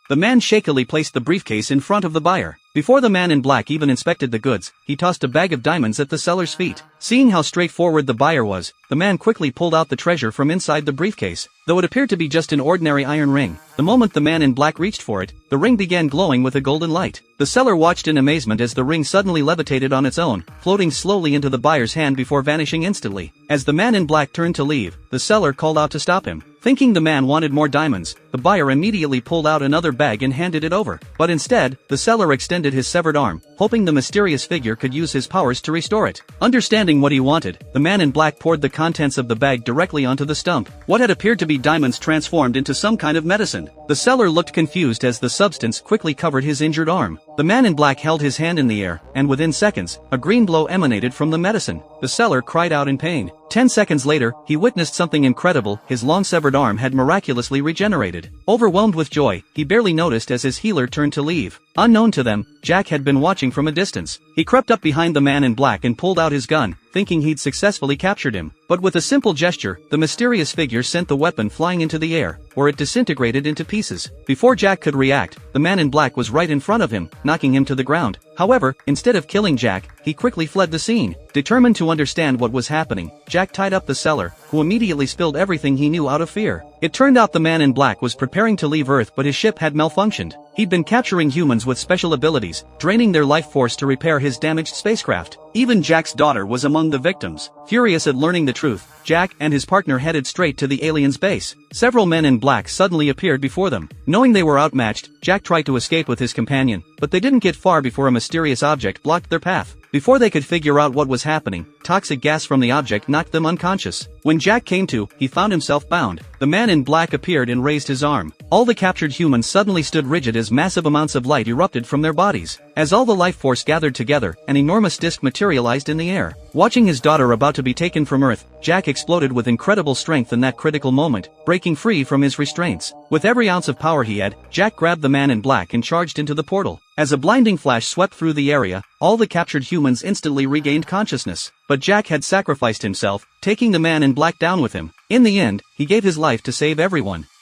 The man shakily placed the briefcase in front of the buyer. Before the man in black even inspected the goods, he tossed a bag of diamonds at the seller's feet. Seeing how straightforward the buyer was, the man quickly pulled out the treasure from inside the briefcase, though it appeared to be just an ordinary iron ring. The moment the man in black reached for it, the ring began glowing with a golden light. The seller watched in amazement as the ring suddenly levitated on its own, floating slowly into the buyer's hand before vanishing instantly. As the man in black turned to leave, the seller called out to stop him. Thinking the man wanted more diamonds, the buyer immediately pulled out another bag and handed it over. But instead, the seller extended his severed arm, hoping the mysterious figure could use his powers to restore it. Understanding what he wanted, the man in black poured the contents of the bag directly onto the stump. What had appeared to be diamonds transformed into some kind of medicine. The seller looked confused as the substance quickly covered his injured arm. The man in black held his hand in the air, and within seconds, a green glow emanated from the medicine. The seller cried out in pain. 10 seconds later, he witnessed something incredible. His long-severed arm had miraculously regenerated. Overwhelmed with joy, he barely noticed as his healer turned to leave. Unknown to them, Jack had been watching from a distance. He crept up behind the man in black and pulled out his gun, thinking he'd successfully captured him. But with a simple gesture, the mysterious figure sent the weapon flying into the air, where it disintegrated into pieces. Before Jack could react, the man in black was right in front of him, knocking him to the ground. However, instead of killing Jack, he quickly fled the scene. Determined to understand what was happening, Jack tied up the seller, who immediately spilled everything he knew out of fear. It turned out the man in black was preparing to leave Earth, but his ship had malfunctioned. He'd been capturing humans with special abilities, draining their life force to repair his damaged spacecraft. Even Jack's daughter was among the victims. Furious at learning the truth, Jack and his partner headed straight to the aliens' base. Several men in black suddenly appeared before them. Knowing they were outmatched, Jack tried to escape with his companion, but they didn't get far before a mysterious object blocked their path. Before they could figure out what was happening, toxic gas from the object knocked them unconscious. When Jack came to, he found himself bound. The man in black appeared and raised his arm. All the captured humans suddenly stood rigid as massive amounts of light erupted from their bodies. As all the life force gathered together, an enormous disc materialized in the air. Watching his daughter about to be taken from Earth, Jack exploded with incredible strength in that critical moment, breaking free from his restraints. With every ounce of power he had, Jack grabbed the man in black and charged into the portal. As a blinding flash swept through the area, all the captured humans instantly regained consciousness. But Jack had sacrificed himself, taking the man in black down with him. In the end, he gave his life to save everyone.